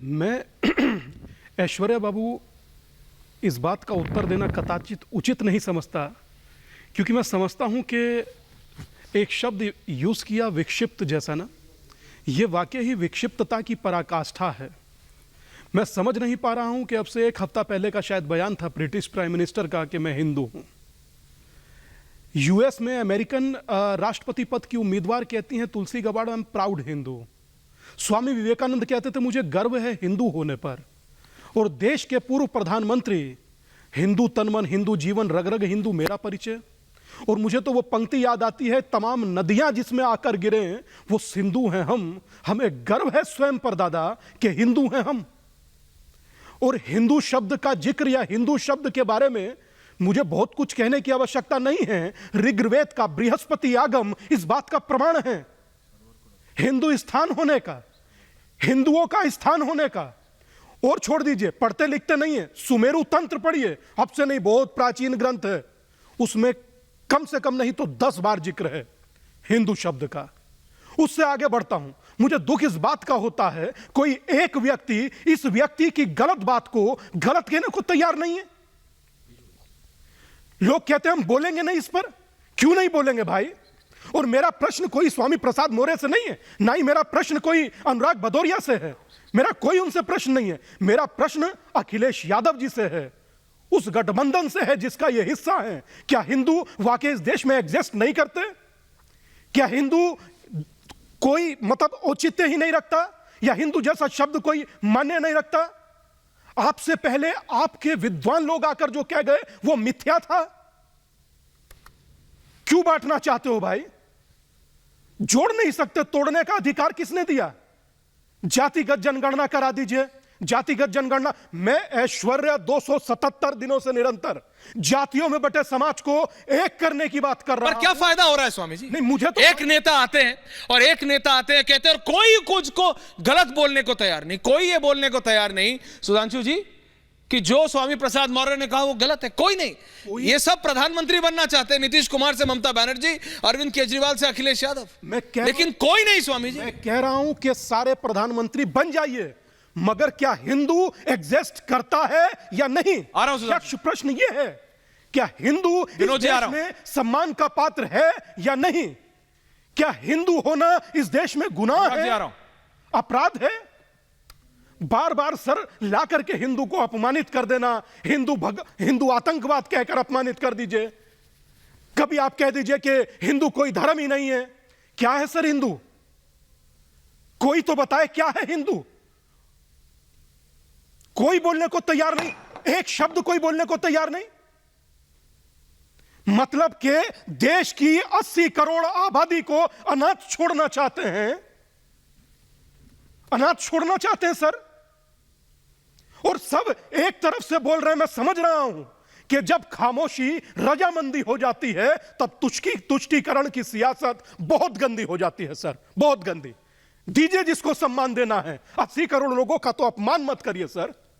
मैं ऐश्वर्या बाबू इस बात का उत्तर देना कदाचित उचित नहीं समझता, क्योंकि मैं समझता हूं कि एक शब्द यूज़ किया विक्षिप्त जैसा ना, ये वाकई ही विक्षिप्तता की पराकाष्ठा है। मैं समझ नहीं पा रहा हूं कि अब से एक हफ्ता पहले का शायद बयान था ब्रिटिश प्राइम मिनिस्टर का कि मैं हिंदू हूं। यूएस में अमेरिकन राष्ट्रपति पद की उम्मीदवार कहती हैं Tulsi Gabbard I am proud Hindu. Swami Vivekananda कहते थे मुझे गर्व है हिंदू होने पर। और देश के पूर्व प्रधानमंत्री हिंदू तन मन हिंदू जीवन रग रग हिंदू मेरा परिचय। और मुझे तो वो पंक्ति याद आती है, तमाम नदियां जिसमें आकर गिरे वो सिंधु हैं हम, हमें गर्व है स्वयं पर दादा कि हिंदू हैं हम। और हिंदू शब्द का जिक्र या हिंदू शब्द के बारे में मुझे बहुत कुछ कहने की आवश्यकता नहीं है। ऋग्वेद का बृहस्पति आगम इस बात का प्रमाण है, हिंदू स्थान होने का, हिंदुओं का स्थान होने का। और छोड़ दीजिए, पढ़ते लिखते नहीं है, सुमेरु तंत्र पढ़िए, अब से नहीं बहुत प्राचीन ग्रंथ है, उसमें कम से कम नहीं तो 10 बार जिक्र है हिंदू शब्द का। उससे आगे बढ़ता हूं, मुझे दुख इस बात का होता है कोई एक व्यक्ति इस व्यक्ति की गलत बात को गलत कहने को तैयार नहीं है। लोग कहते हैं हम बोलेंगे नहीं इस पर, क्यों नहीं बोलेंगे भाई? और मेरा प्रश्न कोई स्वामी प्रसाद मौर्य से नहीं है, ना ही मेरा प्रश्न कोई अनुराग भदौरिया से है, मेरा कोई उनसे प्रश्न नहीं है। मेरा प्रश्न अखिलेश यादव जी से है, उस गठबंधन से है जिसका ये हिस्सा है। क्या हिंदू वाकई इस देश में एग्जिस्ट नहीं करते? क्या हिंदू कोई मतलब औचित्य ही नहीं रखता, या हिंदू जैसा शब्द कोई मान्य नहीं रखता? आपसे पहले आपके विद्वान लोग आकर जो कह गए वो मिथ्या था। क्यों बांटना चाहते हो भाई? जोड़ नहीं सकते, तोड़ने का अधिकार किसने दिया? जातिगत जनगणना करा दीजिए, जातिगत जनगणना। मैं ऐश्वर्या 277 दिनों से निरंतर जातियों में बटे समाज को एक करने की बात कर रहा हूं। पर क्या फायदा हो रहा है स्वामी जी? नहीं, मुझे तो एक नेता आते हैं और एक नेता आते हैं कहते हैं, और कोई कुछ को गलत बोलने को तैयार नहीं, कोई ये बोलने को तैयार नहीं सुधांशु जी कि जो स्वामी प्रसाद मौर्य ने कहा वो गलत है। कोई नहीं। ये सब प्रधानमंत्री बनना चाहते हैं, नीतीश कुमार से ममता बनर्जी, अरविंद केजरीवाल से अखिलेश यादव, लेकिन कोई नहीं स्वामी जी। मैं कह रहा हूं कि सारे प्रधानमंत्री बन जाइए, मगर क्या हिंदू एग्जिस्ट करता है या नहीं? आ रहा हूं प्रश्न ये है, क्या हिंदू इस देश में सम्मान का पात्र है या नहीं? क्या हिंदू होना इस देश में गुनाह है, अपराध है? बार बार सर ला करके हिंदू को अपमानित कर देना, हिंदू आतंकवाद कहकर अपमानित कर दीजिए। कभी आप कह दीजिए कि हिंदू कोई धर्म ही नहीं है। क्या है सर हिंदू? कोई तो बताए क्या है हिंदू? कोई बोलने को तैयार नहीं, एक शब्द कोई बोलने को तैयार नहीं। मतलब कि देश की 80 करोड़ आबादी को अनाथ छोड़ना चाहते हैं, अनाथ छोड़ना चाहते हैं सर। और सब एक तरफ से बोल रहे हैं, मैं समझ रहा हूं कि जब खामोशी रजामंदी हो जाती है तब तुष्टीकरण की सियासत बहुत गंदी हो जाती है सर, बहुत गंदी। दीजिए जिसको सम्मान देना है, 80 करोड़ लोगों का तो अपमान मत करिए सर।